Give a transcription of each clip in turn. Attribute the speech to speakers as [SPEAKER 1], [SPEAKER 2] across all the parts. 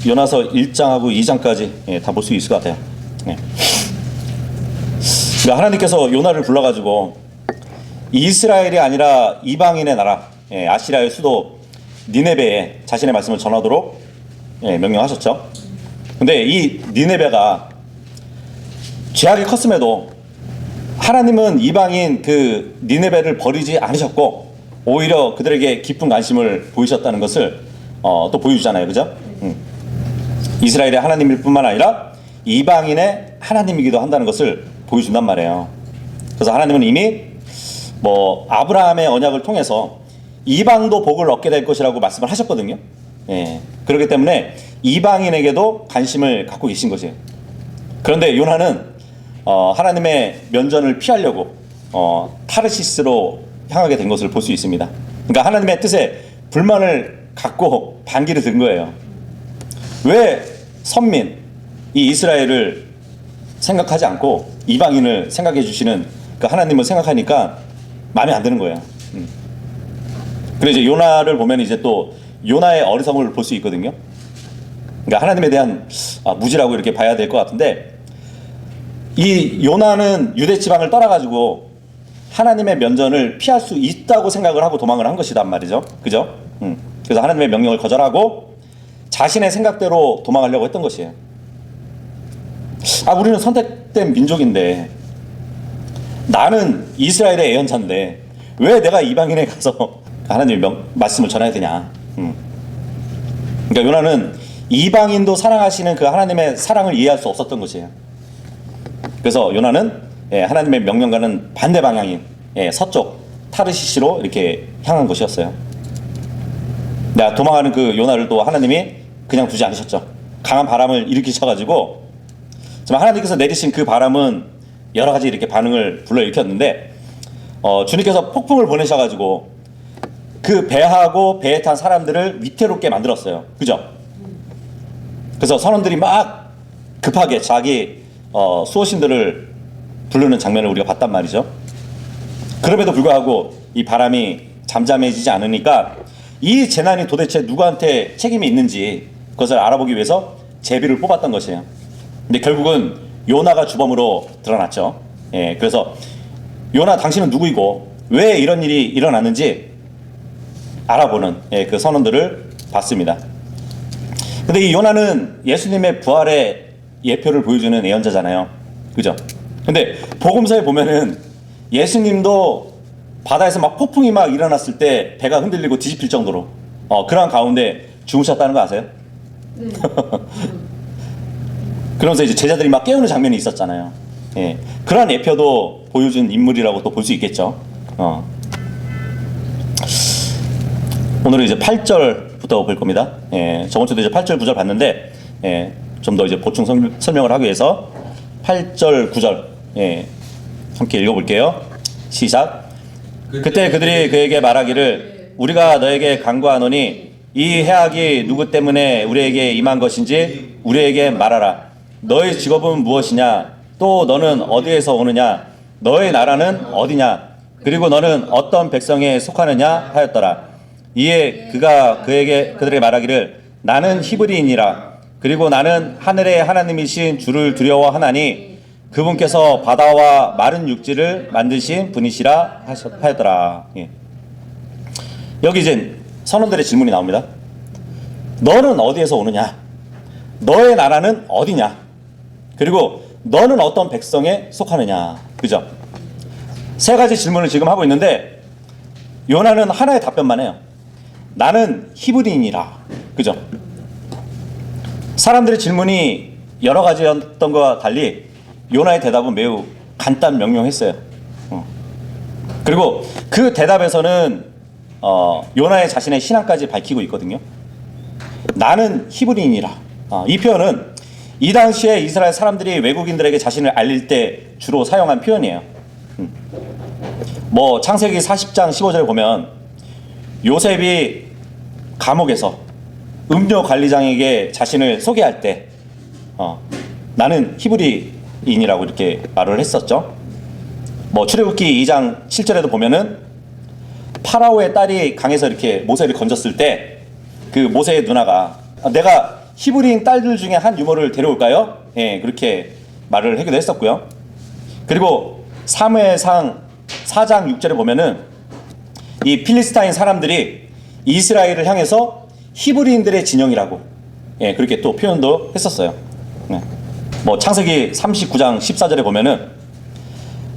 [SPEAKER 1] 요나서 1장하고 2장까지 다 볼 수 있을 것 같아요. 예. 그러니까 하나님께서 요나를 불러가지고 이스라엘이 아니라 이방인의 나라 아시리아의 수도 니네베에 자신의 말씀을 전하도록 명령하셨죠. 근데 이 니네베가 죄악이 컸음에도 하나님은 이방인 그 니네베를 버리지 않으셨고 오히려 그들에게 깊은 관심을 보이셨다는 것을 또 보여주잖아요. 그죠? 이스라엘의 하나님일 뿐만 아니라 이방인의 하나님이기도 한다는 것을 보여준단 말이에요. 그래서 하나님은 이미 아브라함의 언약을 통해서 이방도 복을 얻게 될 것이라고 말씀을 하셨거든요. 그렇기 때문에 이방인에게도 관심을 갖고 계신 것이에요. 그런데 요나는 하나님의 면전을 피하려고 타르시스로 향하게 된 것을 볼 수 있습니다. 그러니까 하나님의 뜻에 불만을 갖고 반기를 든 거예요. 왜 선민 이 이스라엘을 생각하지 않고 이방인을 생각해 주시는 그 하나님을 생각하니까 마음에 안 드는 거예요. 그래서 이제 요나를 보면 이제 또 요나의 어리석음을 볼 수 있거든요. 그러니까 하나님에 대한 무지라고 이렇게 봐야 될 것 같은데, 이 요나는 유대 지방을 떠나가지고 하나님의 면전을 피할 수 있다고 생각을 하고 도망을 한 것이단 말이죠. 그죠? 그래서 하나님의 명령을 거절하고 자신의 생각대로 도망가려고 했던 것이에요. 우리는 선택된 민족인데, 나는 이스라엘의 애연자인데 왜 내가 이방인에 가서 하나님의 말씀을 전해야 되냐. 그러니까 요나는 이방인도 사랑하시는 그 하나님의 사랑을 이해할 수 없었던 것이에요. 그래서 요나는 하나님의 명령과는 반대 방향인 서쪽 타르시시로 이렇게 향한 것이었어요. 도망가는 그 요나를 또 하나님이 그냥 두지 않으셨죠. 강한 바람을 일으키셔가지고 하나님께서 내리신 그 바람은 여러 가지 이렇게 반응을 불러일으켰는데, 주님께서 폭풍을 보내셔가지고 그 배하고 배에 탄 사람들을 위태롭게 만들었어요. 그죠? 그래서 선원들이 막 급하게 자기 수호신들을 부르는 장면을 우리가 봤단 말이죠. 그럼에도 불구하고 이 바람이 잠잠해지지 않으니까 이 재난이 도대체 누구한테 책임이 있는지 그것을 알아보기 위해서 제비를 뽑았던 것이에요. 근데 결국은 요나가 주범으로 드러났죠. 그래서 요나 당신은 누구이고 왜 이런 일이 일어났는지 알아보는 그 선원들을 봤습니다. 근데 이 요나는 예수님의 부활의 예표를 보여주는 예언자잖아요. 그죠? 근데 복음서에 보면은 예수님도 바다에서 막 폭풍이 막 일어났을 때 배가 흔들리고 뒤집힐 정도로 그러한 가운데 죽으셨다는 거 아세요? 그러면서 이제 제자들이 막 깨우는 장면이 있었잖아요. 그러한 예표도 보여준 인물이라고 또 볼 수 있겠죠. 오늘은 이제 8절부터 볼 겁니다. 저번 주도 이제 8절, 9절 봤는데, 좀 더 이제 보충 설명을 하기 위해서 8절, 9절, 함께 읽어볼게요. 시작. 그때 그들이 그에게 말하기를 우리가 너에게 간구하노니 이 해악이 누구 때문에 우리에게 임한 것인지 우리에게 말하라. 너의 직업은 무엇이냐? 또 너는 어디에서 오느냐? 너의 나라는 어디냐? 그리고 너는 어떤 백성에 속하느냐? 하였더라. 이에 그가 그들에게 말하기를 나는 히브리인이라. 그리고 나는 하늘의 하나님이신 주를 두려워하나니 그분께서 바다와 마른 육지를 만드신 분이시라 하였더라. 여기 이제 선원들의 질문이 나옵니다. 너는 어디에서 오느냐? 너의 나라는 어디냐? 그리고 너는 어떤 백성에 속하느냐? 그죠? 세 가지 질문을 지금 하고 있는데 요나는 하나의 답변만 해요. 나는 히브리인이라. 그죠? 사람들의 질문이 여러 가지였던 것과 달리 요나의 대답은 매우 간단 명료했어요. 그리고 그 대답에서는 요나의 자신의 신앙까지 밝히고 있거든요. 나는 히브리인이라. 이 표현은 이 당시에 이스라엘 사람들이 외국인들에게 자신을 알릴 때 주로 사용한 표현이에요. 창세기 40장 15절에 보면 요셉이 감옥에서 음료 관리장에게 자신을 소개할 때 나는 히브리인이라고 이렇게 말을 했었죠. 출애굽기 2장 7절에도 보면은 파라오의 딸이 강에서 이렇게 모세를 건졌을 때 그 모세의 누나가 내가 히브리인 딸들 중에 한 유모를 데려올까요? 예, 그렇게 말을 하기도 했었고요. 그리고 사무엘상 4장 6절에 보면은 이 필리스타인 사람들이 이스라엘을 향해서 히브리인들의 진영이라고, 예, 그렇게 또 표현도 했었어요. 예. 뭐 창세기 39장 14절에 보면은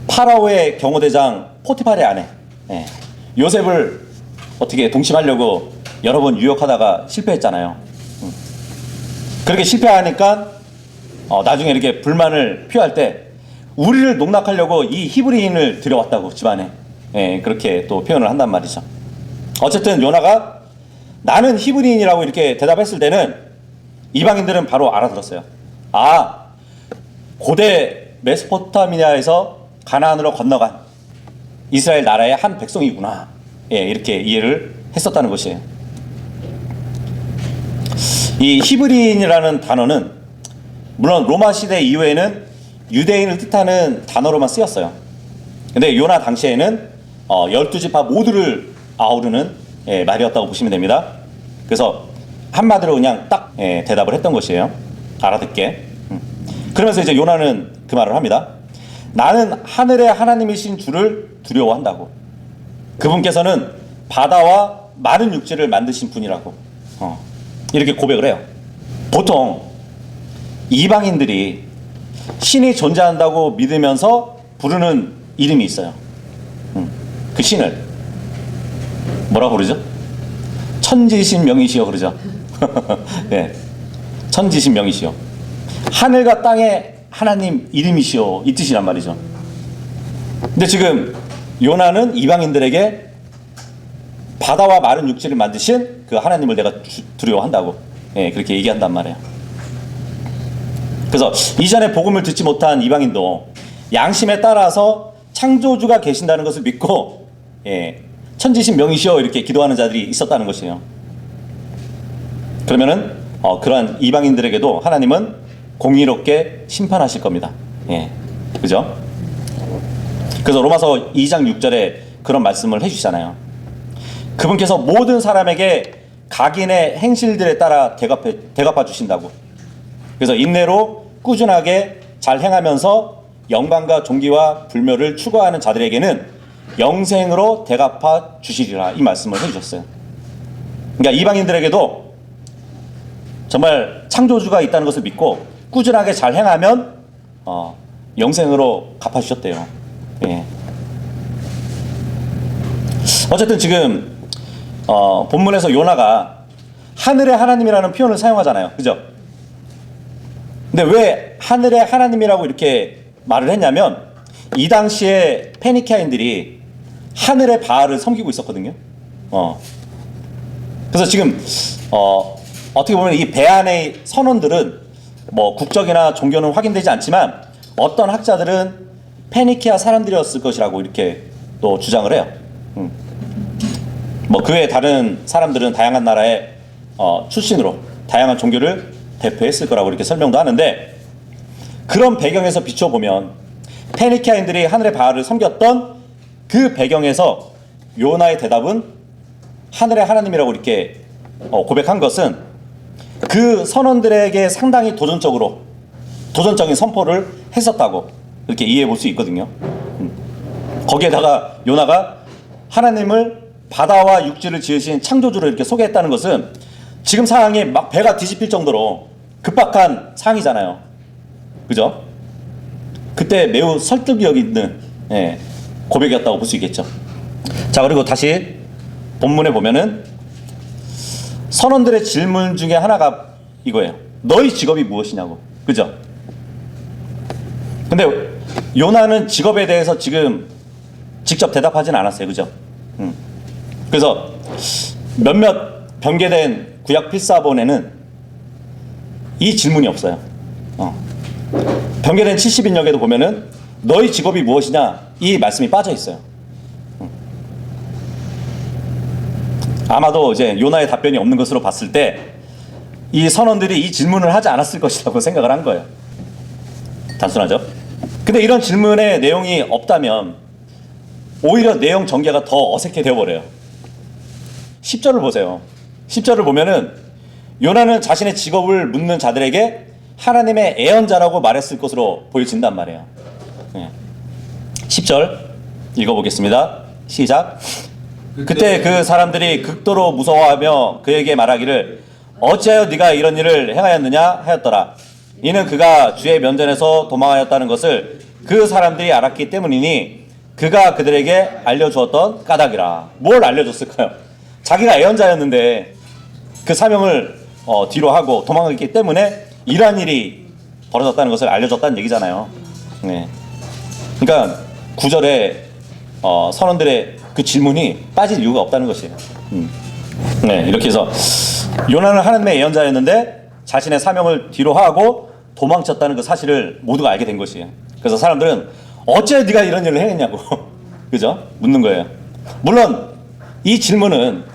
[SPEAKER 1] 파라오의 경호대장 포티파의 아내, 예, 요셉을 어떻게 동침하려고 여러 번 유혹하다가 실패했잖아요. 그렇게 실패하니까 나중에 이렇게 불만을 표할 때 우리를 농락하려고 이 히브리인을 들여왔다고 집안에, 예, 그렇게 또 표현을 한단 말이죠. 어쨌든 요나가 나는 히브리인이라고 이렇게 대답했을 때는 이방인들은 바로 알아들었어요. 아, 고대 메소포타미아에서 가나안으로 건너간 이스라엘 나라의 한 백성이구나, 예, 이렇게 이해를 했었다는 것이에요. 이 히브리인이라는 단어는 물론 로마 시대 이후에는 유대인을 뜻하는 단어로만 쓰였어요. 근데 요나 당시에는 12지파 모두를 아우르는, 예, 말이었다고 보시면 됩니다. 그래서 한마디로 그냥 딱, 예, 대답을 했던 것이에요. 알아듣게. 그러면서 이제 요나는 그 말을 합니다. 나는 하늘의 하나님이신 주를 두려워한다고. 그분께서는 바다와 마른 육지를 만드신 분이라고, 이렇게 고백을 해요. 보통 이방인들이 신이 존재한다고 믿으면서 부르는 이름이 있어요. 그 신을 뭐라고 부르죠? 천지신명이시여 그러죠. 네, 천지신명이시여, 하늘과 땅의 하나님 이름이시여, 이 뜻이란 말이죠. 근데 지금 요나는 이방인들에게 바다와 마른 육지를 만드신 그 하나님을 내가 두려워한다고, 예, 그렇게 얘기한단 말이에요. 그래서 이전에 복음을 듣지 못한 이방인도 양심에 따라서 창조주가 계신다는 것을 믿고, 예, 천지신명이시여 이렇게 기도하는 자들이 있었다는 것이에요. 그러면은 그러한 이방인들에게도 하나님은 공의롭게 심판하실 겁니다. 예, 그죠? 그래서 로마서 2장 6절에 그런 말씀을 해주시잖아요. 그분께서 모든 사람에게 각인의 행실들에 따라 대갚아 주신다고. 그래서 인내로 꾸준하게 잘 행하면서 영광과 존귀와 불멸을 추구하는 자들에게는 영생으로 대갚아 주시리라, 이 말씀을 해주셨어요. 그러니까 이방인들에게도 정말 창조주가 있다는 것을 믿고 꾸준하게 잘 행하면 영생으로 갚아주셨대요. 예. 어쨌든 지금 본문에서 요나가 하늘의 하나님이라는 표현을 사용하잖아요. 그죠? 근데 왜 하늘의 하나님이라고 이렇게 말을 했냐면 이 당시에 페니키아인들이 하늘의 바알을 섬기고 있었거든요. 그래서 지금 어떻게 보면 이 배안의 선원들은 뭐 국적이나 종교는 확인되지 않지만 어떤 학자들은 페니키아 사람들이었을 것이라고 이렇게 또 주장을 해요. 뭐 그 외 다른 사람들은 다양한 나라의 출신으로 다양한 종교를 대표했을 거라고 이렇게 설명도 하는데, 그런 배경에서 비춰보면 페니키아인들이 하늘의 바알을 섬겼던 그 배경에서 요나의 대답은 하늘의 하나님이라고 이렇게 고백한 것은 그 선원들에게 상당히 도전적인 선포를 했었다고 이렇게 이해해 볼 수 있거든요. 거기에다가 요나가 하나님을 바다와 육지를 지으신 창조주로 이렇게 소개했다는 것은 지금 상황이 막 배가 뒤집힐 정도로 급박한 상황이잖아요. 그죠? 그때 매우 설득력 있는, 예, 고백이었다고 볼 수 있겠죠. 자, 그리고 다시 본문에 보면은 선원들의 질문 중에 하나가 이거예요. 너희 직업이 무엇이냐고. 그죠? 근데 요나는 직업에 대해서 지금 직접 대답하진 않았어요. 그죠? 그래서 몇몇 변개된 구약 필사본에는 이 질문이 없어요. 변개된 70인역에도 보면은 너희 직업이 무엇이냐, 이 말씀이 빠져 있어요. 아마도 이제 요나의 답변이 없는 것으로 봤을 때 이 선원들이 이 질문을 하지 않았을 것이라고 생각을 한 거예요. 단순하죠? 근데 이런 질문에 내용이 없다면 오히려 내용 전개가 더 어색해 되어버려요. 10절을 보세요. 10절을 보면은 요나는 자신의 직업을 묻는 자들에게 하나님의 애언자라고 말했을 것으로 보여진단 말이에요. 10절 읽어보겠습니다. 시작. 그때 그 사람들이 극도로 무서워하며 그에게 말하기를 어찌하여 네가 이런 일을 행하였느냐 하였더라. 이는 그가 주의 면전에서 도망하였다는 것을 그 사람들이 알았기 때문이니 그가 그들에게 알려주었던 까닭이라. 뭘 알려줬을까요? 자기가 애언자였는데 그 사명을 뒤로 하고 도망했기 때문에 이러한 일이 벌어졌다는 것을 알려줬다는 얘기잖아요. 네. 그러니까 9절에 선원들의 그 질문이 빠질 이유가 없다는 것이에요. 네, 이렇게 해서 요나는 하나님의 예언자였는데 자신의 사명을 뒤로 하고 도망쳤다는 그 사실을 모두가 알게 된 것이에요. 그래서 사람들은 어째 네가 이런 일을 행했냐고 그죠? 묻는 거예요. 물론 이 질문은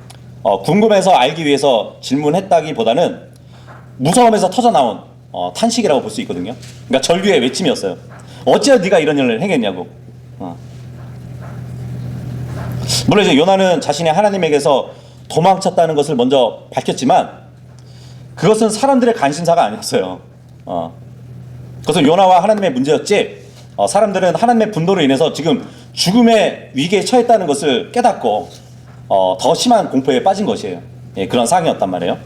[SPEAKER 1] 궁금해서 알기 위해서 질문했다기보다는 무서움에서 터져나온 탄식이라고 볼 수 있거든요. 그러니까 절규의 외침이었어요. 어째 네가 이런 일을 행했냐고. 물론 이제 요나는 자신이 하나님에게서 도망쳤다는 것을 먼저 밝혔지만 그것은 사람들의 관심사가 아니었어요. 그것은 요나와 하나님의 문제였지 사람들은 하나님의 분노로 인해서 지금 죽음의 위기에 처했다는 것을 깨닫고 더 심한 공포에 빠진 것이에요. 예, 그런 상황이었단 말이에요.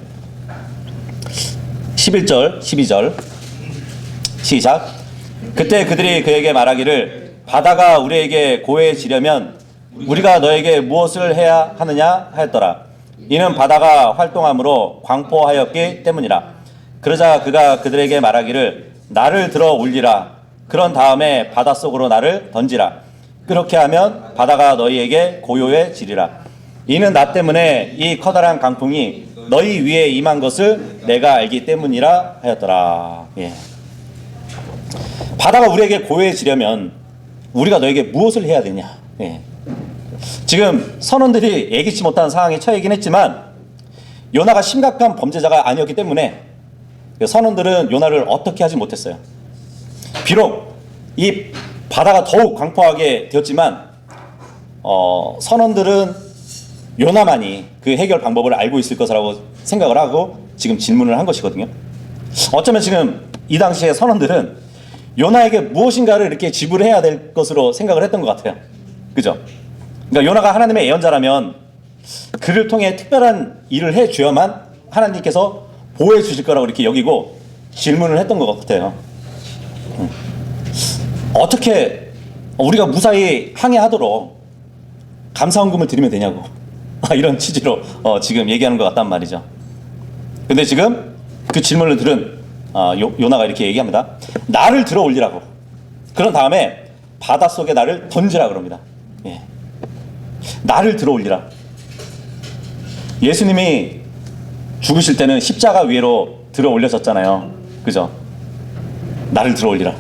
[SPEAKER 1] 11절 12절 시작. 그때 그들이 그에게 말하기를 바다가 우리에게 고해지려면 우리가 너에게 무엇을 해야 하느냐 하였더라. 이는 바다가 활동함으로 광포하였기 때문이라. 그러자 그가 그들에게 말하기를 나를 들어 올리라. 그런 다음에 바닷속으로 나를 던지라. 그렇게 하면 바다가 너희에게 고요해지리라. 이는 나 때문에 이 커다란 강풍이 너희 위에 임한 것을 내가 알기 때문이라 하였더라. 예. 바다가 우리에게 고요해지려면 우리가 너에게 무엇을 해야 되냐. 예. 지금 선원들이 예기치 못한 상황에 처해있긴 했지만 요나가 심각한 범죄자가 아니었기 때문에 선원들은 요나를 어떻게 하지 못했어요. 비록 이 바다가 더욱 광포하게 되었지만 선원들은 요나만이 그 해결 방법을 알고 있을 것이라고 생각을 하고 지금 질문을 한 것이거든요. 어쩌면 지금 이 당시에 선원들은 요나에게 무엇인가를 이렇게 지불해야 될 것으로 생각을 했던 것 같아요. 그죠? 그러니까 요나가 하나님의 예언자라면 그를 통해 특별한 일을 해줘야만 하나님께서 보호해 주실 거라고 이렇게 여기고 질문을 했던 것 같아요. 어떻게 우리가 무사히 항해하도록 감사헌금을 드리면 되냐고 이런 취지로 지금 얘기하는 것 같단 말이죠. 근데 지금 그 질문을 들은 요나가 이렇게 얘기합니다. 나를 들어 올리라고. 그런 다음에 바닷속에 나를 던지라 그럽니다. 예. 나를 들어 올리라. 예수님이 죽으실 때는 십자가 위로 들어 올려졌잖아요. 그죠? 나를 들어 올리라.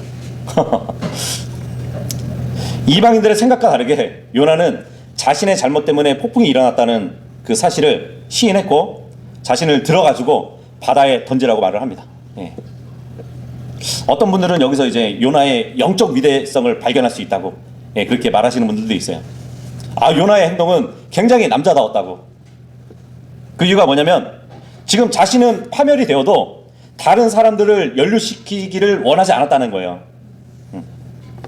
[SPEAKER 1] 이방인들의 생각과 다르게 요나는 자신의 잘못 때문에 폭풍이 일어났다는 그 사실을 시인했고 자신을 들어가지고 바다에 던지라고 말을 합니다. 예. 어떤 분들은 여기서 이제 요나의 영적 위대성을 발견할 수 있다고 그렇게 말하시는 분들도 있어요. 요나의 행동은 굉장히 남자다웠다고. 그 이유가 뭐냐면 지금 자신은 파멸이 되어도 다른 사람들을 연루시키기를 원하지 않았다는 거예요.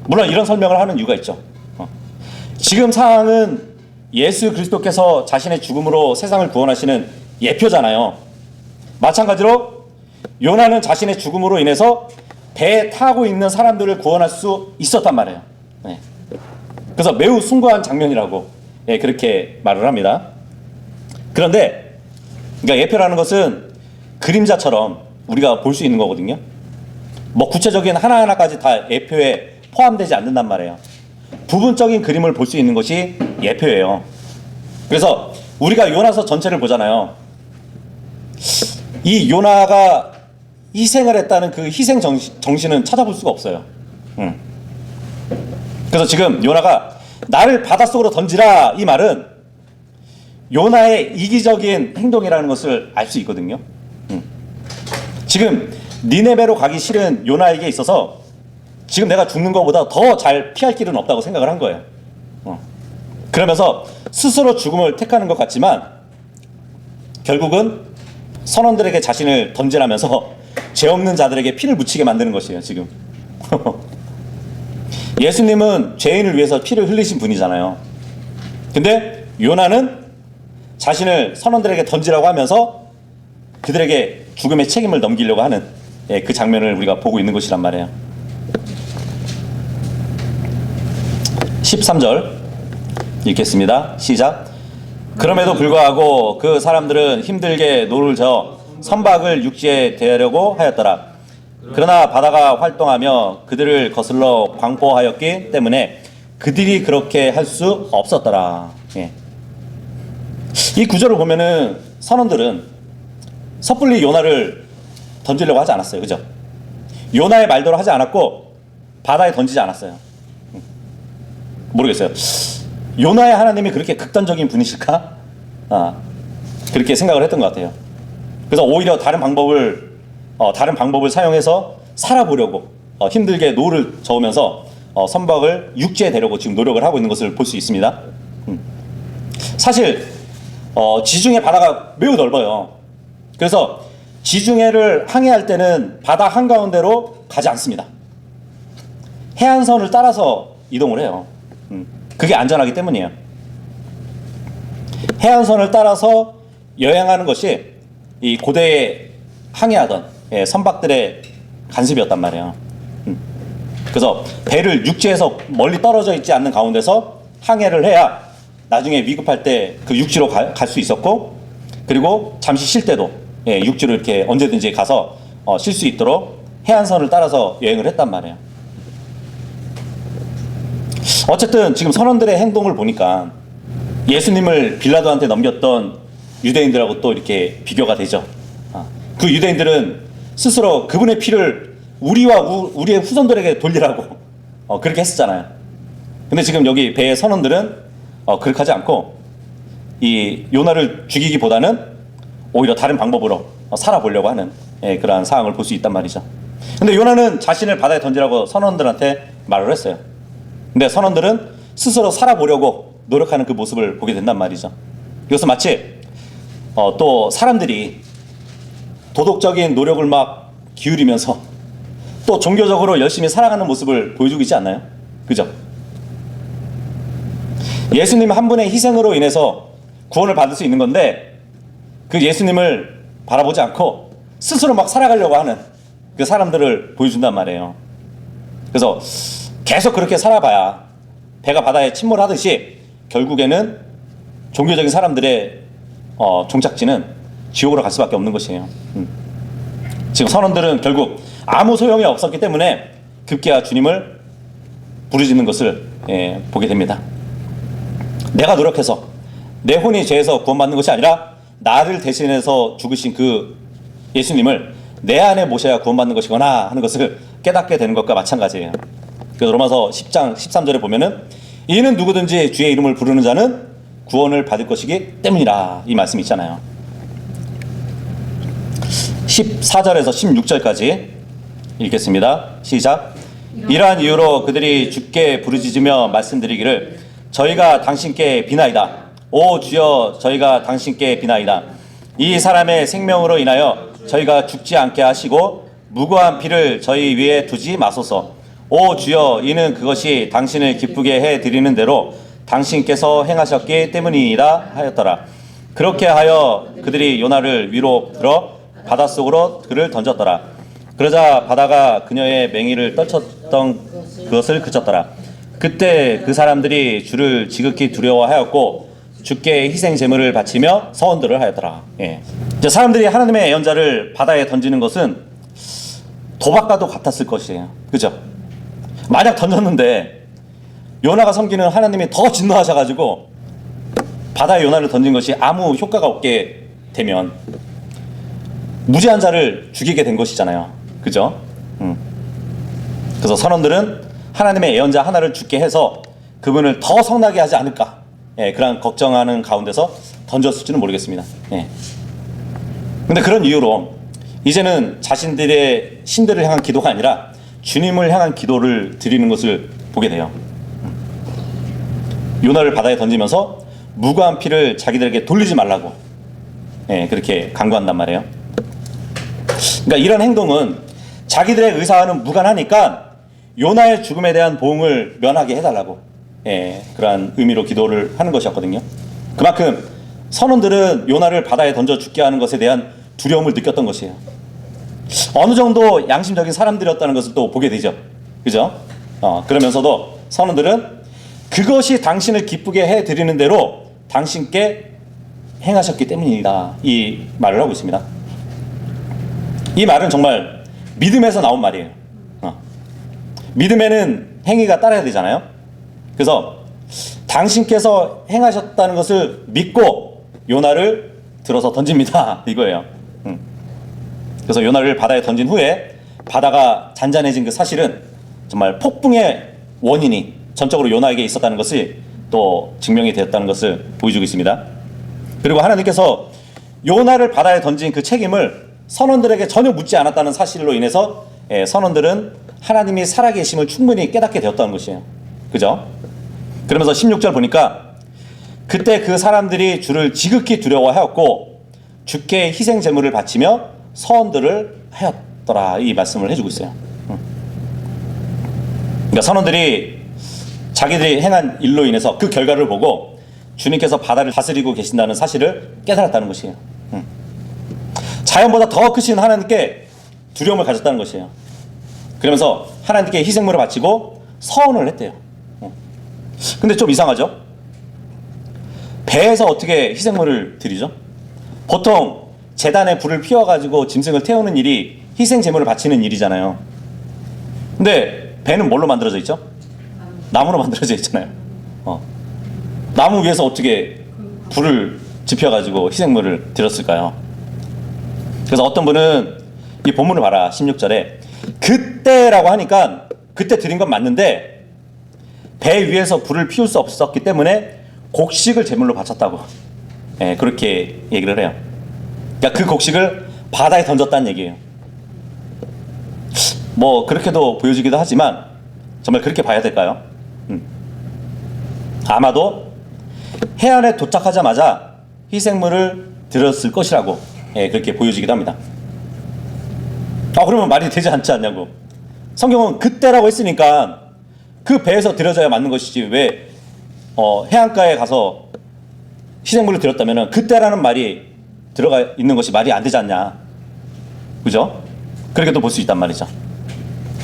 [SPEAKER 1] 물론 이런 설명을 하는 이유가 있죠. 지금 상황은 예수 그리스도께서 자신의 죽음으로 세상을 구원하시는 예표잖아요. 마찬가지로 요나는 자신의 죽음으로 인해서 배에 타고 있는 사람들을 구원할 수 있었단 말이에요. 그래서 매우 숭고한 장면이라고 그렇게 말을 합니다. 그런데 그러니까 예표라는 것은 그림자처럼 우리가 볼 수 있는 거거든요. 뭐 구체적인 하나하나까지 다 예표에 포함되지 않는단 말이에요. 부분적인 그림을 볼 수 있는 것이 예표예요. 그래서 우리가 요나서 전체를 보잖아요. 이 요나가 희생을 했다는 그 희생 정신은 찾아볼 수가 없어요. 그래서 지금 요나가 나를 바닷속으로 던지라 이 말은 요나의 이기적인 행동이라는 것을 알 수 있거든요. 지금 니네베로 가기 싫은 요나에게 있어서 지금 내가 죽는 것보다 더 잘 피할 길은 없다고 생각을 한 거예요. 그러면서 스스로 죽음을 택하는 것 같지만 결국은 선원들에게 자신을 던지라면서 죄 없는 자들에게 피를 묻히게 만드는 것이에요, 지금. 예수님은 죄인을 위해서 피를 흘리신 분이잖아요. 근데 요나는 자신을 선원들에게 던지라고 하면서 그들에게 죽음의 책임을 넘기려고 하는 그 장면을 우리가 보고 있는 것이란 말이에요. 13절 읽겠습니다. 시작. 그럼에도 불구하고 그 사람들은 힘들게 노를 저어 선박을 육지에 대려고 하였더라. 그러나 바다가 활동하며 그들을 거슬러 광포하였기 때문에 그들이 그렇게 할 수 없었더라. 예. 이 구절을 보면은 선원들은 섣불리 요나를 던지려고 하지 않았어요. 그죠? 요나의 말대로 하지 않았고 바다에 던지지 않았어요. 모르겠어요. 요나의 하나님이 그렇게 극단적인 분이실까? 그렇게 생각을 했던 것 같아요. 그래서 오히려 다른 방법을 사용해서 살아보려고 힘들게 노를 저으면서 선박을 육지에 대려고 지금 노력을 하고 있는 것을 볼 수 있습니다. 사실 지중해 바다가 매우 넓어요. 그래서 지중해를 항해할 때는 바다 한가운데로 가지 않습니다. 해안선을 따라서 이동을 해요. 그게 안전하기 때문이에요. 해안선을 따라서 여행하는 것이 이 고대에 항해하던 선박들의 간습이었단 말이에요. 그래서 배를 육지에서 멀리 떨어져 있지 않는 가운데서 항해를 해야 나중에 위급할 때 그 육지로 갈 수 있었고, 그리고 잠시 쉴 때도 육지로 이렇게 언제든지 가서 쉴 수 있도록 해안선을 따라서 여행을 했단 말이에요. 어쨌든 지금 선원들의 행동을 보니까 예수님을 빌라도한테 넘겼던 유대인들하고 또 이렇게 비교가 되죠. 그 유대인들은 스스로 그분의 피를 우리와 우리의 후손들에게 돌리라고 그렇게 했었잖아요. 근데 지금 여기 배의 선원들은 그렇게 하지 않고 이 요나를 죽이기보다는 오히려 다른 방법으로 살아보려고 하는 그러한 상황을 볼 수 있단 말이죠. 근데 요나는 자신을 바다에 던지라고 선원들한테 말을 했어요. 근데 선원들은 스스로 살아보려고 노력하는 그 모습을 보게 된단 말이죠. 이것은 마치 또 사람들이 도덕적인 노력을 막 기울이면서 또 종교적으로 열심히 살아가는 모습을 보여주고 있지 않나요? 그죠? 예수님 한 분의 희생으로 인해서 구원을 받을 수 있는 건데 그 예수님을 바라보지 않고 스스로 막 살아가려고 하는 그 사람들을 보여준단 말이에요. 그래서 계속 그렇게 살아봐야 배가 바다에 침몰하듯이 결국에는 종교적인 사람들의 종착지는 지옥으로 갈 수밖에 없는 것이에요. 지금 선원들은 결국 아무 소용이 없었기 때문에 급기야 주님을 부르짖는 것을 보게 됩니다. 내가 노력해서 내 혼이 죄에서 구원받는 것이 아니라 나를 대신해서 죽으신 그 예수님을 내 안에 모셔야 구원받는 것이구나 하는 것을 깨닫게 되는 것과 마찬가지예요. 그래서 로마서 10장 13절에 보면은 이는 누구든지 주의 이름을 부르는 자는 구원을 받을 것이기 때문이라 이 말씀이 있잖아요. 14절에서 16절까지 읽겠습니다. 시작. 이러한 이유로 그들이 주께 부르짖으며 말씀드리기를 저희가 당신께 비나이다. 오 주여 저희가 당신께 비나이다. 이 사람의 생명으로 인하여 저희가 죽지 않게 하시고 무고한 피를 저희 위에 두지 마소서. 오 주여 이는 그것이 당신을 기쁘게 해드리는 대로 당신께서 행하셨기 때문이다 하였더라. 그렇게 하여 그들이 요나를 위로 들어 바닷속으로 그를 던졌더라. 그러자 바다가 그녀의 맹위를 떨쳤던 그것을 그쳤더라. 그때 그 사람들이 주를 지극히 두려워하였고 주께 희생 제물을 바치며 서원들을 하였더라. 이제 사람들이 하나님의 예언자를 바다에 던지는 것은 도박과도 같았을 것이에요. 그죠? 만약 던졌는데 요나가 섬기는 하나님이 더 진노하셔가지고 바다에 요나를 던진 것이 아무 효과가 없게 되면 무죄한 자를 죽이게 된 것이잖아요. 그죠? 그래서 선원들은 하나님의 예언자 하나를 죽게 해서 그분을 더 성나게 하지 않을까 그런 걱정하는 가운데서 던졌을지는 모르겠습니다. 근데 그런 이유로 이제는 자신들의 신들을 향한 기도가 아니라 주님을 향한 기도를 드리는 것을 보게 돼요. 요나를 바다에 던지면서 무고한 피를 자기들에게 돌리지 말라고 그렇게 간구한단 말이에요. 그러니까 이런 행동은 자기들의 의사와는 무관하니까 요나의 죽음에 대한 보응을 면하게 해달라고, 그러한 의미로 기도를 하는 것이었거든요. 그만큼 선원들은 요나를 바다에 던져 죽게 하는 것에 대한 두려움을 느꼈던 것이에요. 어느 정도 양심적인 사람들이었다는 것을 또 보게 되죠. 그죠? 그러면서도 선원들은 그것이 당신을 기쁘게 해드리는 대로 당신께 행하셨기 때문이다, 이 말을 하고 있습니다. 이 말은 정말 믿음에서 나온 말이에요. 믿음에는 행위가 따라야 되잖아요. 그래서 당신께서 행하셨다는 것을 믿고 요나를 들어서 던집니다, 이거예요. 그래서 요나를 바다에 던진 후에 바다가 잔잔해진 그 사실은 정말 폭풍의 원인이 전적으로 요나에게 있었다는 것이 또 증명이 되었다는 것을 보여주고 있습니다. 그리고 하나님께서 요나를 바다에 던진 그 책임을 선원들에게 전혀 묻지 않았다는 사실로 인해서 선원들은 하나님이 살아계심을 충분히 깨닫게 되었다는 것이에요. 그죠? 그러면서 16절 보니까 그때 그 사람들이 주를 지극히 두려워하였고 주께 희생 제물을 바치며 서원들을 하였더라, 이 말씀을 해주고 있어요. 그러니까 선원들이 자기들이 행한 일로 인해서 그 결과를 보고 주님께서 바다를 다스리고 계신다는 사실을 깨달았다는 것이에요. 자연보다 더 크신 하나님께 두려움을 가졌다는 것이에요. 그러면서 하나님께 희생물을 바치고 서원을 했대요. 근데 좀 이상하죠? 배에서 어떻게 희생물을 드리죠? 보통 제단에 불을 피워가지고 짐승을 태우는 일이 희생 제물을 바치는 일이잖아요. 근데 배는 뭘로 만들어져 있죠? 나무로 만들어져 있잖아요. 나무 위에서 어떻게 불을 지펴가지고 희생물을 드렸을까요? 그래서 어떤 분은 이 본문을 봐라, 16절에 그때라고 하니까 그때 드린 건 맞는데 배 위에서 불을 피울 수 없었기 때문에 곡식을 제물로 바쳤다고, 그렇게 얘기를 해요. 그러니까 그 곡식을 바다에 던졌다는 얘기예요. 뭐 그렇게도 보여지기도 하지만 정말 그렇게 봐야 될까요? 아마도 해안에 도착하자마자 희생물을 드렸을 것이라고, 그렇게 보여지기도 합니다. 그러면 말이 되지 않지 않냐고. 성경은 그때라고 했으니까 그 배에서 드려져야 맞는 것이지 왜 해안가에 가서 희생물을 드렸다면 그때라는 말이 들어가 있는 것이 말이 안 되지 않냐. 그죠? 그렇게 또 볼 수 있단 말이죠.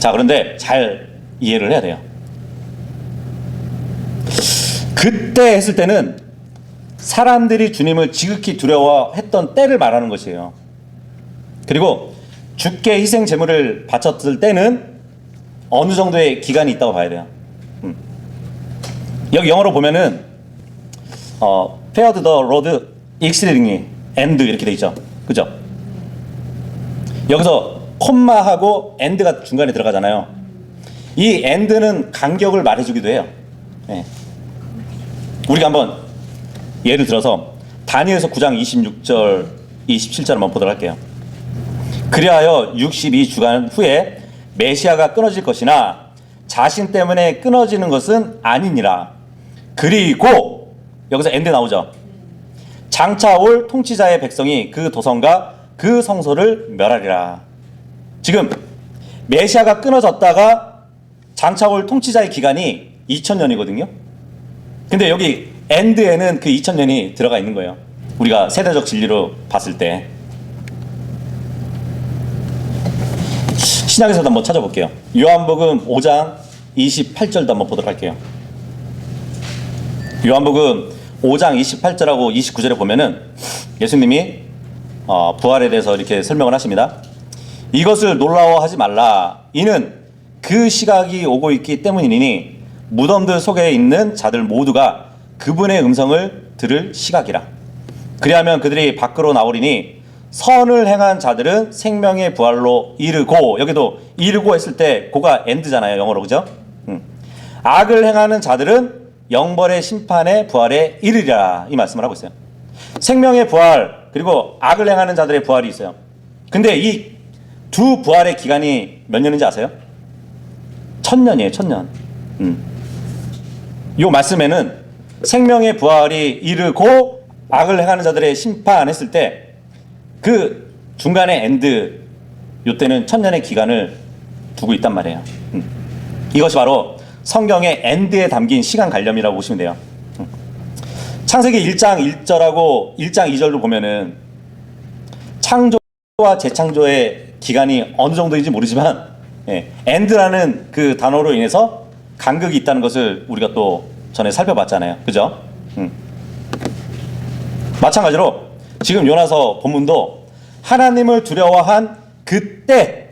[SPEAKER 1] 자, 그런데 잘 이해를 해야 돼요. 그때 했을 때는 사람들이 주님을 지극히 두려워했던 때를 말하는 것이에요. 그리고 주께 희생 제물을 바쳤을 때는 어느 정도의 기간이 있다고 봐야 돼요. 여기 영어로 보면은 feared the Lord exceedingly and 이렇게 돼 있죠. 그죠? 여기서 콤마하고 and가 중간에 들어가잖아요. 이 and는 간격을 말해주기도 해요. 우리가 한번 예를 들어서 다니엘서 9장 26절 27절 한번 보도록 할게요. 그리하여 62주간 후에 메시아가 끊어질 것이나 자신 때문에 끊어지는 것은 아니니라. 그리고 여기서 엔드 나오죠. 장차 올 통치자의 백성이 그 도성과 그 성소를 멸하리라. 지금 메시아가 끊어졌다가 장차 올 통치자의 기간이 2000년이거든요. 근데 여기 엔드에는 그 2000년이 들어가 있는 거예요. 우리가 세대적 진리로 봤을 때. 신약에서도 한번 찾아볼게요. 요한복음 5장 28절도 한번 보도록 할게요. 요한복음 5장 28절하고 29절에 보면은 예수님이 부활에 대해서 이렇게 설명을 하십니다. 이것을 놀라워하지 말라. 이는 그 시각이 오고 있기 때문이니 무덤들 속에 있는 자들 모두가 그분의 음성을 들을 시각이라. 그리하면 그들이 밖으로 나오리니 선을 행한 자들은 생명의 부활로 이르고, 여기도 이르고 했을 때 고가 엔드잖아요, 영어로. 그죠? 악을 행하는 자들은 영벌의 심판의 부활에 이르리라, 이 말씀을 하고 있어요. 생명의 부활 그리고 악을 행하는 자들의 부활이 있어요. 근데 이 두 부활의 기간이 몇 년인지 아세요? 1000년이에요. 1000년. 이 말씀에는 생명의 부활이 이르고 악을 행하는 자들의 심판했을 때 그 중간에 엔드, 이때는 천년의 기간을 두고 있단 말이에요. 이것이 바로 성경의 엔드에 담긴 시간 관념이라고 보시면 돼요. 창세기 1장 1절하고 1장 2절로 보면은 창조와 재창조의 기간이 어느 정도인지 모르지만 엔드라는 그 단어로 인해서 간극이 있다는 것을 우리가 또 전에 살펴봤잖아요. 그죠? 마찬가지로 지금 요나서 본문도 하나님을 두려워한 그때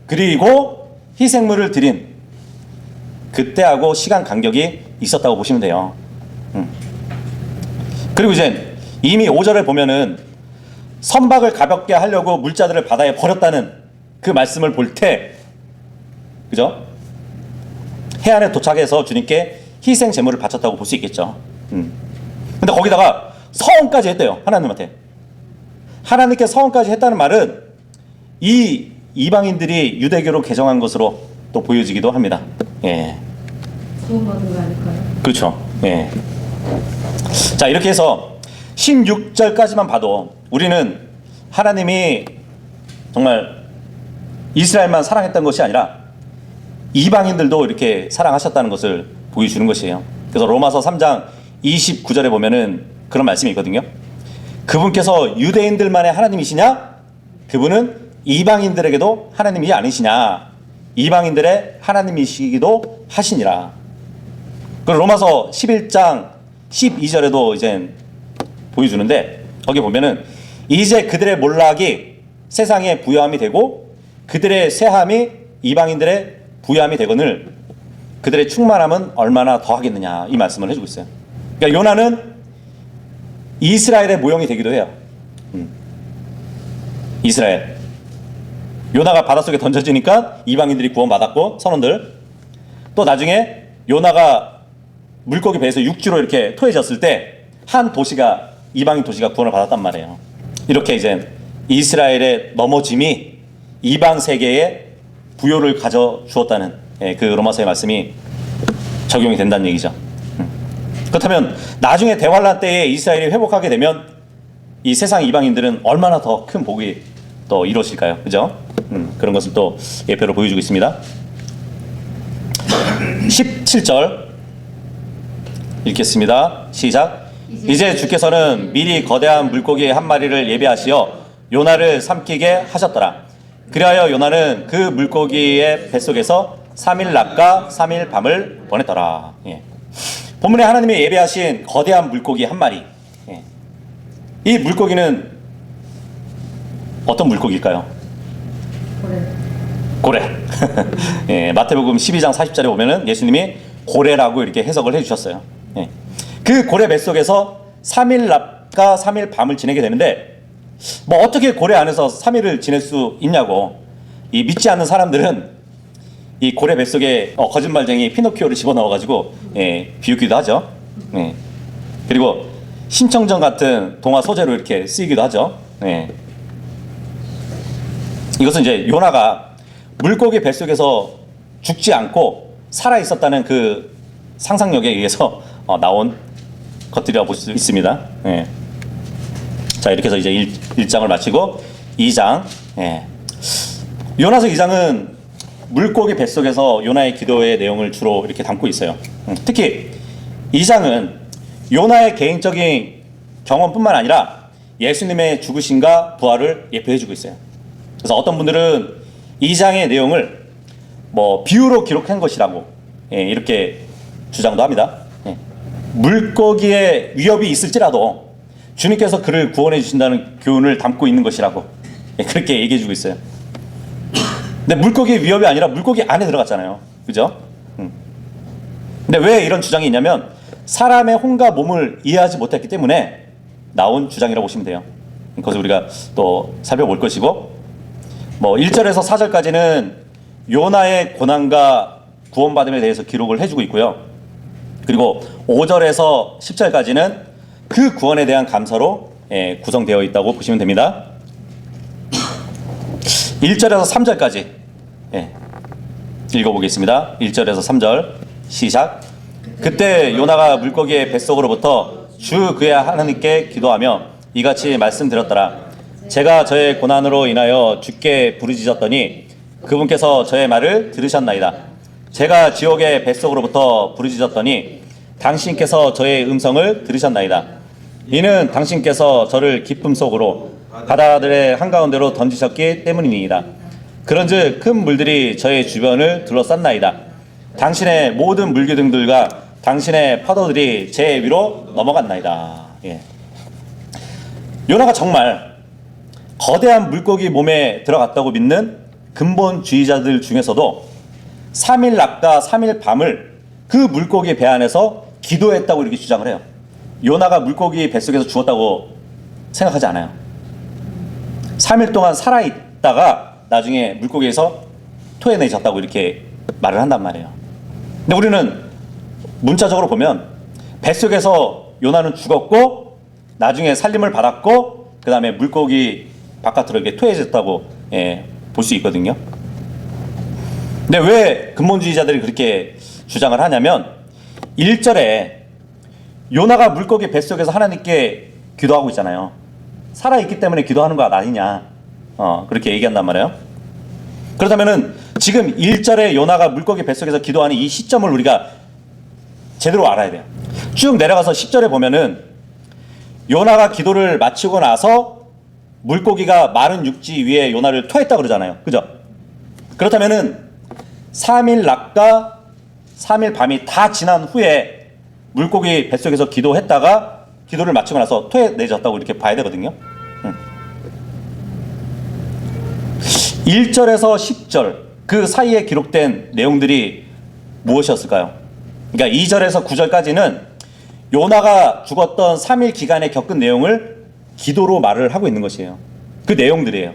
[SPEAKER 1] 그리고 희생물을 드린 그때하고 시간 간격이 있었다고 보시면 돼요. 그리고 이제 이미 5절을 보면은 선박을 가볍게 하려고 물자들을 바다에 버렸다는 그 말씀을 볼 때, 그죠? 해안에 도착해서 주님께 희생 제물을 바쳤다고 볼 수 있겠죠. 근데 거기다가 서원까지 했대요. 하나님한테. 하나님께 서원까지 했다는 말은 이 이방인들이 유대교로 개정한 것으로 또 보여지기도 합니다. 예.
[SPEAKER 2] 구원받은 거 아닐까요?
[SPEAKER 1] 그렇죠. 예. 자, 이렇게 해서 16절까지만 봐도 우리는 하나님이 정말 이스라엘만 사랑했던 것이 아니라 이방인들도 이렇게 사랑하셨다는 것을 보여주는 것이에요. 그래서 로마서 3장 29절에 보면은 그런 말씀이 있거든요. 그분께서 유대인들만의 하나님이시냐? 그분은 이방인들에게도 하나님이 아니시냐? 이방인들의 하나님이시기도 하시니라. 그리고 로마서 11장 12절에도 이제 보여주는데 거기 보면은 이제 그들의 몰락이 세상의 부요함이 되고 그들의 쇠함이 이방인들의 부요함이 되거늘 그들의 충만함은 얼마나 더하겠느냐 이 말씀을 해주고 있어요. 그러니까 요나는 이스라엘의 모형이 되기도 해요. 이스라엘. 요나가 바닷속에 던져지니까 이방인들이 구원받았고 선원들. 또 나중에 요나가 물고기 배에서 육지로 이렇게 토해졌을 때 한 도시가 이방인 도시가 구원을 받았단 말이에요. 이렇게 이제 이스라엘의 넘어짐이 이방 세계에 부요를 가져 주었다는 그 로마서의 말씀이 적용이 된다는 얘기죠. 그렇다면 나중에 대환란 때에 이스라엘이 회복하게 되면 이 세상 이방인들은 얼마나 더 큰 복이 또 이루어질까요? 그죠? 그런 것을 또 예표로 보여주고 있습니다. 17절 읽겠습니다. 시작. 이제 주께서는 미리 거대한 물고기 한 마리를 예비하시어 요나를 삼키게 하셨더라. 그리하여 요나는 그 물고기의 뱃속에서 3일 낮과 3일 밤을 보냈더라. 예. 본문에 하나님이 예비하신 거대한 물고기 한 마리. 예. 이 물고기는 어떤 물고기일까요? 고래. 예, 마태복음 12장 40절에 보면은 예수님이 고래라고 이렇게 해석을 해주셨어요. 예. 그 고래 뱃속에서 3일 낮과 3일 밤을 지내게 되는데 뭐 어떻게 고래 안에서 3일을 지낼 수 있냐고 이 믿지 않는 사람들은 이 고래 뱃속에 거짓말쟁이 피노키오를 집어넣어가지고 비웃기도 하죠. 그리고 신청전 같은 동화 소재로 이렇게 쓰이기도 하죠. 이것은 이제 요나가 물고기 뱃속에서 죽지 않고 살아 있었다는 그 상상력에 의해서 나온 것들이라고 볼 수 있습니다. 자, 이렇게 해서 이제 1장을 마치고 2장. 요나서 2장은 물고기 뱃속에서 요나의 기도의 내용을 주로 이렇게 담고 있어요. 특히 2장은 요나의 개인적인 경험뿐만 아니라 예수님의 죽으심과 부활을 예표해주고 있어요. 그래서 어떤 분들은 2장의 내용을 뭐 비유로 기록한 것이라고 이렇게 주장도 합니다. 물고기의 위협이 있을지라도 주님께서 그를 구원해 주신다는 교훈을 담고 있는 것이라고 그렇게 얘기해 주고 있어요. 근데 물고기의 위협이 아니라 물고기 안에 들어갔잖아요. 그죠? 근데 왜 이런 주장이 있냐면 사람의 혼과 몸을 이해하지 못했기 때문에 나온 주장이라고 보시면 돼요. 그것을 우리가 또 살펴볼 것이고 뭐 1절에서 4절까지는 요나의 고난과 구원받음에 대해서 기록을 해주고 있고요. 그리고 5절에서 10절까지는 그 구원에 대한 감사로 구성되어 있다고 보시면 됩니다. 1절에서 3절까지 읽어보겠습니다. 1절에서 3절 시작. 그때 요나가 물고기의 뱃속으로부터 주 그의 하나님께 기도하며 이같이 말씀드렸더라. 제가 저의 고난으로 인하여 주께 부르짖었더니 그분께서 저의 말을 들으셨나이다. 제가 지옥의 뱃속으로부터 부르짖었더니 당신께서 저의 음성을 들으셨나이다. 이는 당신께서 저를 기쁨 속으로 바다들의 한가운데로 던지셨기 때문이니이다. 그런즉 큰 물들이 저의 주변을 둘러쌌나이다. 당신의 모든 물기둥들과 당신의 파도들이 제 위로 넘어갔나이다. 예. 요나가 정말 거대한 물고기 몸에 들어갔다고 믿는 근본주의자들 중에서도 3일 낮과 3일 밤을 그 물고기 배 안에서 기도했다고 이렇게 주장을 해요. 요나가 물고기 뱃속에서 죽었다고 생각하지 않아요. 3일 동안 살아있다가 나중에 물고기에서 토해내셨다고 이렇게 말을 한단 말이에요. 근데 우리는 문자적으로 보면 뱃속에서 요나는 죽었고 나중에 살림을 받았고 그 다음에 물고기 바깥으로 이렇게 토해졌다고 볼 수 있거든요. 근데 왜 근본주의자들이 그렇게 주장을 하냐면 1절에 요나가 물고기 뱃속에서 하나님께 기도하고 있잖아요. 살아있기 때문에 기도하는 거 아니냐 그렇게 얘기한단 말이에요. 그렇다면은 지금 1절에 요나가 물고기 뱃속에서 기도하는 이 시점을 우리가 제대로 알아야 돼요. 쭉 내려가서 10절에 보면은 요나가 기도를 마치고 나서 물고기가 마른 육지 위에 요나를 토했다 그러잖아요. 그죠? 그렇다면은 3일 낮과 3일 밤이 다 지난 후에 물고기 뱃속에서 기도했다가 기도를 마치고 나서 토해내졌다고 이렇게 봐야 되거든요. 1절에서 10절 그 사이에 기록된 내용들이 무엇이었을까요? 그러니까 2절에서 9절까지는 요나가 죽었던 3일 기간에 겪은 내용을 기도로 말을 하고 있는 것이에요. 그 내용들이에요.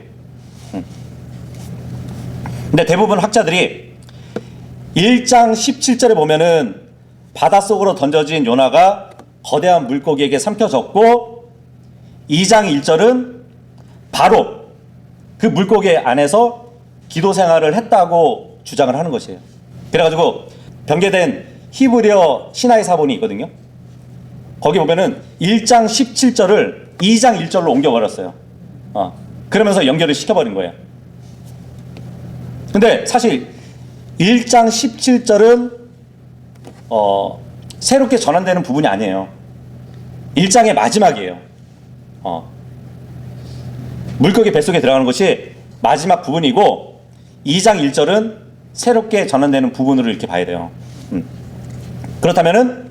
[SPEAKER 1] 근데 대부분 학자들이 1장 17절에 보면은 바닷속으로 던져진 요나가 거대한 물고기에게 삼켜졌고 2장 1절은 바로 그 물고기 안에서 기도 생활을 했다고 주장을 하는 것이에요. 그래가지고 변개된 히브리어 신하의 사본이 있거든요. 거기 보면은 1장 17절을 2장 1절로 옮겨버렸어요. 그러면서 연결을 시켜버린 거예요. 근데 사실 1장 17절은 새롭게 전환되는 부분이 아니에요. 1장의 마지막이에요. 물고기 뱃속에 들어가는 것이 마지막 부분이고 2장 1절은 새롭게 전환되는 부분으로 이렇게 봐야 돼요. 그렇다면은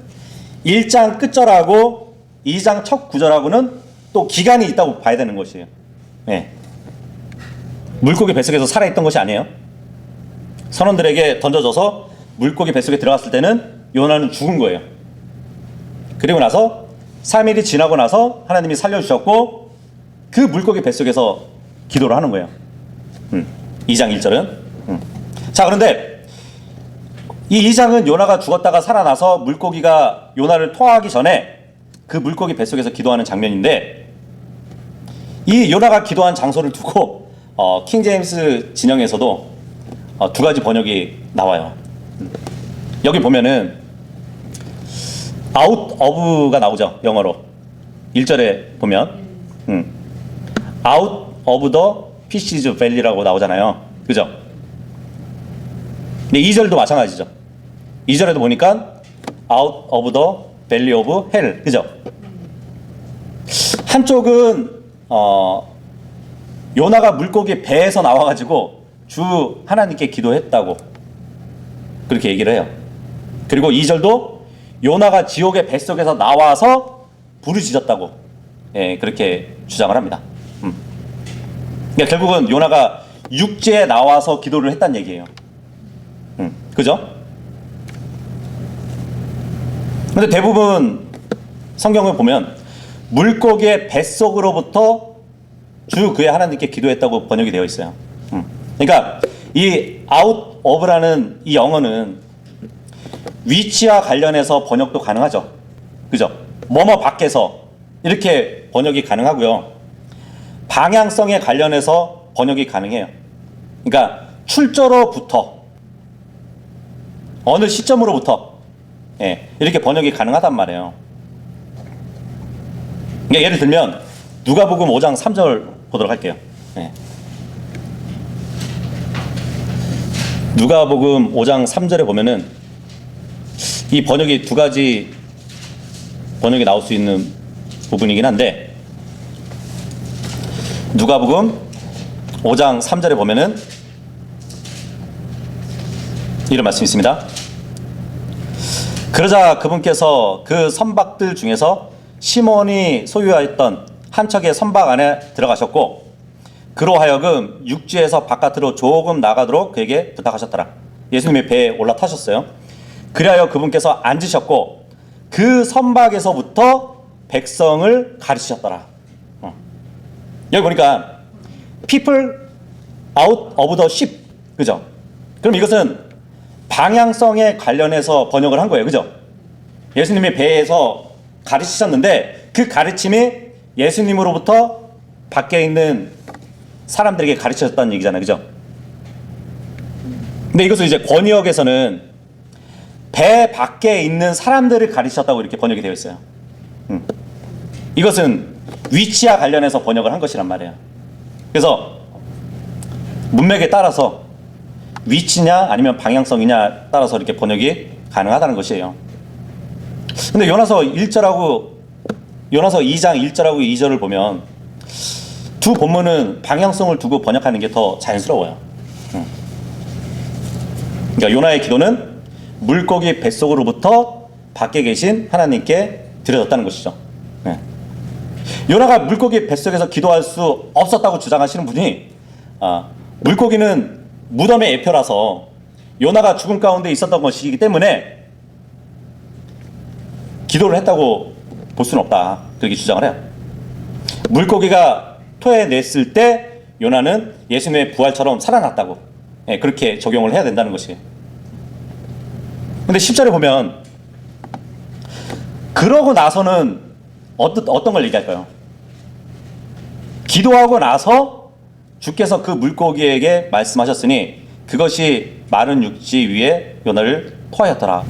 [SPEAKER 1] 1장 끝절하고 2장 첫 구절하고는 또 기간이 있다고 봐야 되는 것이에요. 네. 물고기 뱃속에서 살아있던 것이 아니에요. 선원들에게 던져져서 물고기 뱃속에 들어갔을 때는 요나는 죽은 거예요. 그리고 나서 3일이 지나고 나서 하나님이 살려주셨고 그 물고기 뱃속에서 기도를 하는 거예요. 2장 1절은. 자, 그런데 이 2장은 요나가 죽었다가 살아나서 물고기가 요나를 토하기 전에 그 물고기 뱃속에서 기도하는 장면인데 이 요나가 기도한 장소를 두고 킹제임스 진영에서도 두 가지 번역이 나와요. 여기 보면은 out of가 나오죠. 영어로 1절에 보면 out of the fishes valley라고 나오잖아요. 그죠? 근데 2절도 마찬가지죠. 2절에도 보니까 out of the valley of hell. 그죠? 한쪽은 요나가 물고기 배에서 나와가지고 주 하나님께 기도했다고 그렇게 얘기를 해요. 그리고 2절도 요나가 지옥의 뱃속에서 나와서 부르짖었다고 그렇게 주장을 합니다. 그러니까 결국은 요나가 육지에 나와서 기도를 했다는 얘기예요. 그죠? 근데 대부분 성경을 보면 물고기의 뱃속으로부터 주 그의 하나님께 기도했다고 번역이 되어 있어요. 그러니까 이 out of라는 이 영어는 위치와 관련해서 번역도 가능하죠. 그죠? 뭐뭐 밖에서 이렇게 번역이 가능하고요. 방향성에 관련해서 번역이 가능해요. 그러니까 출처로부터 어느 시점으로부터 이렇게 번역이 가능하단 말이에요. 그러니까 예를 들면 누가복음 5장 3절 보도록 할게요. 예. 누가복음 5장 3절에 보면은 이 번역이 두 가지 번역이 나올 수 있는 부분이긴 한데, 누가복음 5장 3절에 보면은 이런 말씀이 있습니다. 그러자 그분께서 그 선박들 중에서 시몬이 소유하였던 한 척의 선박 안에 들어가셨고 그로 하여금 육지에서 바깥으로 조금 나가도록 그에게 부탁하셨더라. 예수님의 배에 올라타셨어요. 그리하여 그분께서 앉으셨고 그 선박에서부터 백성을 가르치셨더라. 여기 보니까 people out of the ship, 그죠? 그럼 이것은 방향성에 관련해서 번역을 한 거예요, 그죠? 예수님이 배에서 가르치셨는데 그 가르침이 예수님으로부터 밖에 있는 사람들에게 가르치셨다는 얘기잖아요, 그죠? 근데 이것을 이제 권역에서는 배 밖에 있는 사람들을 가르치셨다고 이렇게 번역이 되어 있어요. 이것은 위치와 관련해서 번역을 한 것이란 말이에요. 그래서 문맥에 따라서 위치냐 아니면 방향성이냐 따라서 이렇게 번역이 가능하다는 것이에요. 근데 요나서 2장 1절하고 2절을 보면 두 본문은 방향성을 두고 번역하는 게 더 자연스러워요. 그러니까 요나의 기도는 물고기 뱃속으로부터 밖에 계신 하나님께 드려졌다는 것이죠. 요나가 물고기 뱃속에서 기도할 수 없었다고 주장하시는 분이 물고기는 무덤의 애표라서 요나가 죽음 가운데 있었던 것이기 때문에 기도를 했다고 볼 수는 없다, 그렇게 주장을 해요. 물고기가 토해냈을 때 요나는 예수님의 부활처럼 살아났다고, 그렇게 적용을 해야 된다는 것이에요. 근데 10절에 보면 그러고 나서는 어떤 걸 얘기할까요? 기도하고 나서 주께서 그 물고기에게 말씀하셨으니 그것이 마른 육지 위에 요나를 토하였더라.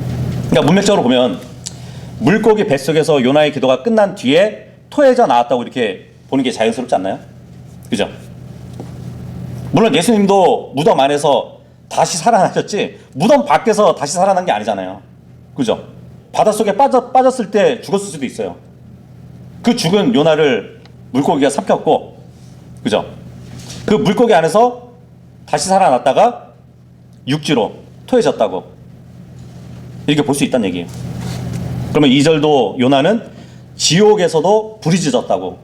[SPEAKER 1] 그러니까 문맥적으로 보면 물고기 뱃속에서 요나의 기도가 끝난 뒤에 토해져 나왔다고 이렇게 보는 게 자연스럽지 않나요? 그죠? 물론 예수님도 무덤 안에서 다시 살아나셨지 무덤 밖에서 다시 살아난 게 아니잖아요. 그죠? 바닷속에 빠졌을 때 죽었을 수도 있어요. 그 죽은 요나를 물고기가 삼켰고, 그죠? 그 물고기 안에서 다시 살아났다가 육지로 토해졌다고 이렇게 볼 수 있다는 얘기예요. 그러면 2절도 요나는 지옥에서도 불이 짖었다고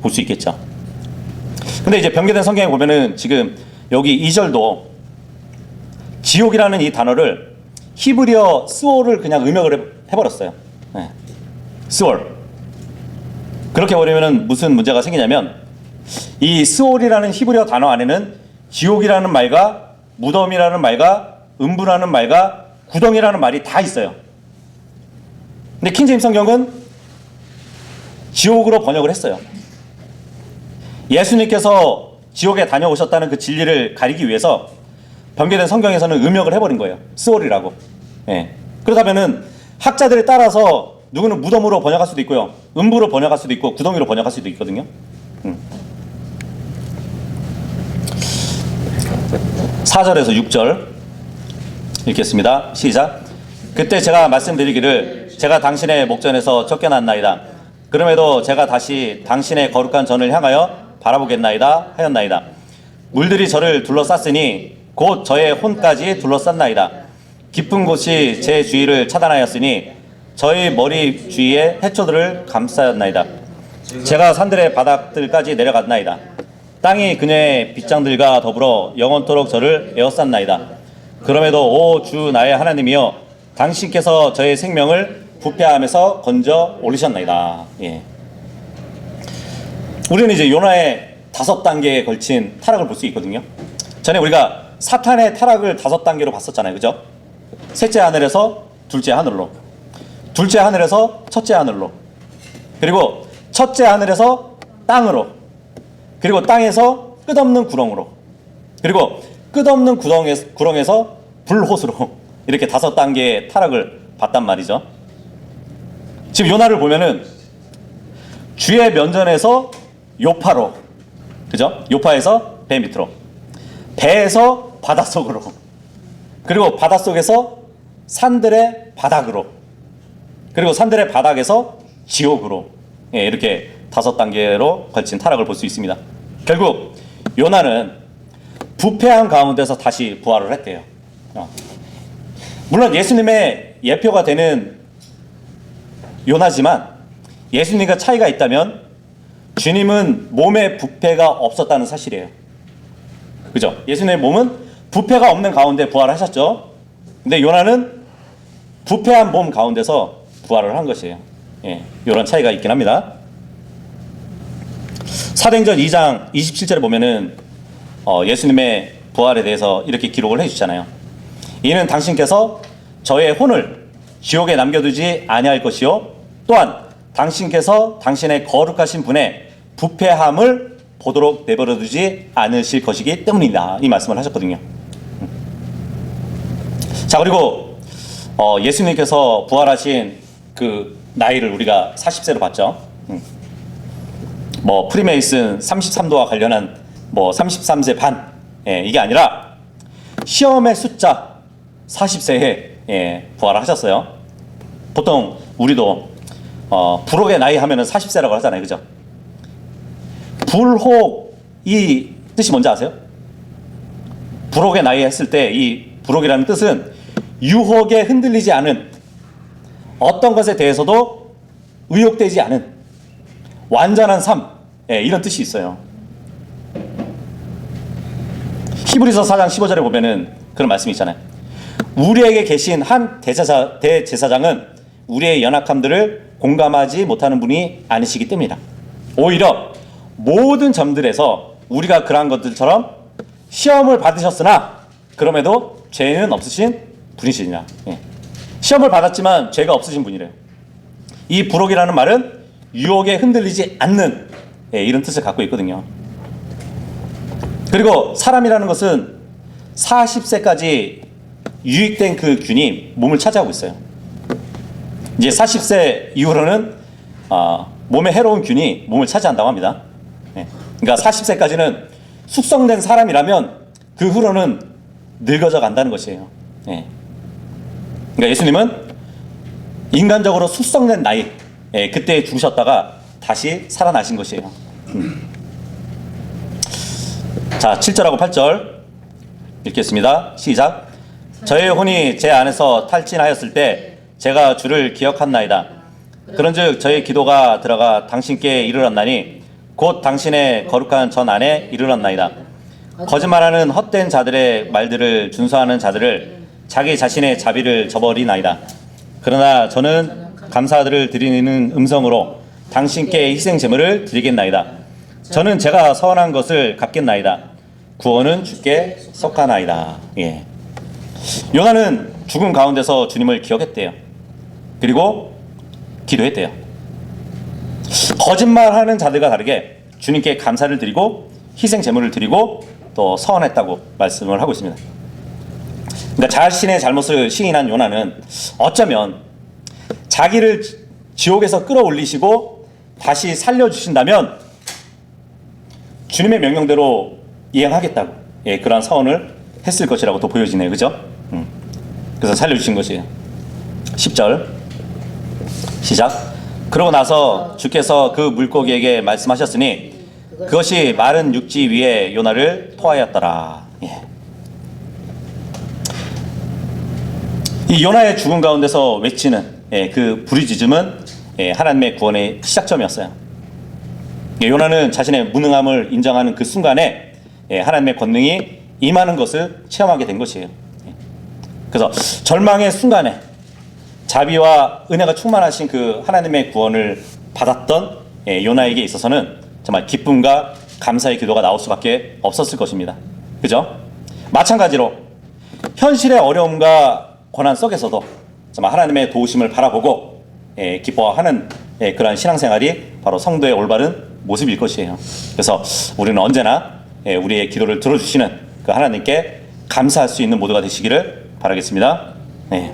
[SPEAKER 1] 볼 수 있겠죠. 근데 이제 변개된 성경에 보면은 지금 여기 2절도 지옥이라는 이 단어를 히브리어 스올을 그냥 음역을 해버렸어요. 스올. 그렇게 버리면은 무슨 문제가 생기냐면 이 스올이라는 히브리어 단어 안에는 지옥이라는 말과 무덤이라는 말과 음부라는 말과 구덩이라는 말이 다 있어요. 근데 킹제임스 성경은 지옥으로 번역을 했어요. 예수님께서 지옥에 다녀오셨다는 그 진리를 가리기 위해서 변개된 성경에서는 음역을 해버린 거예요. 스올이라고. 그렇다면은 학자들에 따라서 누구는 무덤으로 번역할 수도 있고요, 음부로 번역할 수도 있고 구덩이로 번역할 수도 있거든요. 4절에서 6절 읽겠습니다. 시작. 그때 제가 말씀드리기를 제가 당신의 목전에서 쫓겨났나이다. 그럼에도 제가 다시 당신의 거룩한 전을 향하여 바라보겠나이다 하였나이다. 물들이 저를 둘러쌌으니 곧 저의 혼까지 둘러쌌나이다. 깊은 곳이 제 주위를 차단하였으니 저의 머리 주위에 해초들을 감싸였나이다. 제가 산들의 바닥들까지 내려갔나이다. 땅이 그녀의 빗장들과 더불어 영원토록 저를 에워쌌나이다. 그럼에도 오 주 나의 하나님이여, 당신께서 저의 생명을 부패함에서 건져 올리셨나이다. 우리는 이제 요나의 5단계에 걸친 타락을 볼 수 있거든요. 전에 우리가 사탄의 타락을 5단계로 봤었잖아요, 그죠? 셋째 하늘에서 둘째 하늘로, 둘째 하늘에서 첫째 하늘로, 그리고 첫째 하늘에서 땅으로, 그리고 땅에서 끝없는 구렁으로, 그리고 끝없는 구렁에서 불호수로, 이렇게 5단계의 타락을 봤단 말이죠. 지금 요나를 보면은 주의 면전에서 요파로, 그죠? 요파에서 배 밑으로, 배에서 바닷속으로, 그리고 바닷속에서 산들의 바닥으로, 그리고 산들의 바닥에서 지옥으로, 예, 이렇게 5단계로 걸친 타락을 볼 수 있습니다. 결국 요나는 부패한 가운데서 다시 부활을 했대요. 물론 예수님의 예표가 되는 요나지만 예수님과 차이가 있다면 주님은 몸에 부패가 없었다는 사실이에요. 그죠? 예수님의 몸은 부패가 없는 가운데 부활하셨죠. 근데 요나는 부패한 몸 가운데서 부활을 한 것이에요. 예, 이런 차이가 있긴 합니다. 사도행전 2장 27절에 보면은 예수님의 부활에 대해서 이렇게 기록을 해주잖아요. 이는 당신께서 저의 혼을 지옥에 남겨두지 아니할 것이요 또한 당신께서 당신의 거룩하신 분의 부패함을 보도록 내버려두지 않으실 것이기 때문이다, 이 말씀을 하셨거든요. 자, 그리고 예수님께서 부활하신 그 나이를 우리가 40세로 봤죠. 뭐 프리메이슨 33도와 관련한 뭐 33세 반, 예, 이게 아니라 시험의 숫자 40세에 예, 부활을 하셨어요. 보통 우리도 불혹의 나이 하면은 40세라고 하잖아요, 그죠? 불혹이 뜻이 뭔지 아세요? 불혹의 나이 했을 때 이 불혹이라는 뜻은 유혹에 흔들리지 않은, 어떤 것에 대해서도 의혹되지 않은 완전한 삶, 예, 이런 뜻이 있어요. 히브리서 4장 15절에 보면은 그런 말씀이 있잖아요. 우리에게 계신 한 대제사장은 우리의 연약함들을 공감하지 못하는 분이 아니시기 때문이다. 오히려 모든 점들에서 우리가 그러한 것들처럼 시험을 받으셨으나 그럼에도 죄는 없으신 분이시니라. 예. 시험을 받았지만 죄가 없으신 분이래요. 이 불혹이라는 말은 유혹에 흔들리지 않는, 예, 이런 뜻을 갖고 있거든요. 그리고 사람이라는 것은 40세까지 유익된 그 균이 몸을 차지하고 있어요. 이제 40세 이후로는 몸에 해로운 균이 몸을 차지한다고 합니다. 예. 그러니까 40세까지는 숙성된 사람이라면 그 후로는 늙어져 간다는 것이에요. 예. 그러니까 예수님은 인간적으로 숙성된 나이, 예, 그때 죽으셨다가 다시 살아나신 것이에요. 자, 7절하고 8절 읽겠습니다. 시작. 저의 혼이 제 안에서 탈진하였을 때 제가 주를 기억한나이다. 그런즉 저의 기도가 들어가 당신께 이르렀나니 곧 당신의 거룩한 전 안에 이르렀나이다. 거짓말하는 헛된 자들의 말들을 준수하는 자들을 자기 자신의 자비를 저버리나이다. 그러나 저는 감사들을 드리는 음성으로 당신께 희생 제물을 드리겠나이다. 저는 제가 서원한 것을 갚겠나이다. 구원은 주께 속하나이다. 예. 요나는 죽음 가운데서 주님을 기억했대요. 그리고 기도했대요. 거짓말하는 자들과 다르게 주님께 감사를 드리고 희생 제물을 드리고 또 서원했다고 말씀을 하고 있습니다. 그러니까 자신의 잘못을 시인한 요나는 어쩌면 자기를 지옥에서 끌어올리시고 다시 살려주신다면 주님의 명령대로 이행하겠다고, 예, 그러한 서원을 했을 것이라고 또 보여지네요. 그죠? 그래서 살려주신 것이에요. 10절 시작. 그러고 나서 주께서 그 물고기에게 말씀하셨으니 그것이 마른 육지 위에 요나를 토하였더라. 예. 이 요나의 죽음 가운데서 외치는, 예, 그 부르짖음은, 예, 하나님의 구원의 시작점이었어요. 예, 요나는 자신의 무능함을 인정하는 그 순간에, 예, 하나님의 권능이 임하는 것을 체험하게 된 것이에요. 예. 그래서 절망의 순간에 자비와 은혜가 충만하신 그 하나님의 구원을 받았던, 예, 요나에게 있어서는 정말 기쁨과 감사의 기도가 나올 수밖에 없었을 것입니다. 그죠? 마찬가지로 현실의 어려움과 고난 속에서도 정말 하나님의 도우심을 바라보고, 예, 기뻐하는, 예, 그러한 신앙생활이 바로 성도의 올바른 모습일 것이에요. 그래서 우리는 언제나, 예, 우리의 기도를 들어주시는 그 하나님께 감사할 수 있는 모두가 되시기를 바라겠습니다. 네.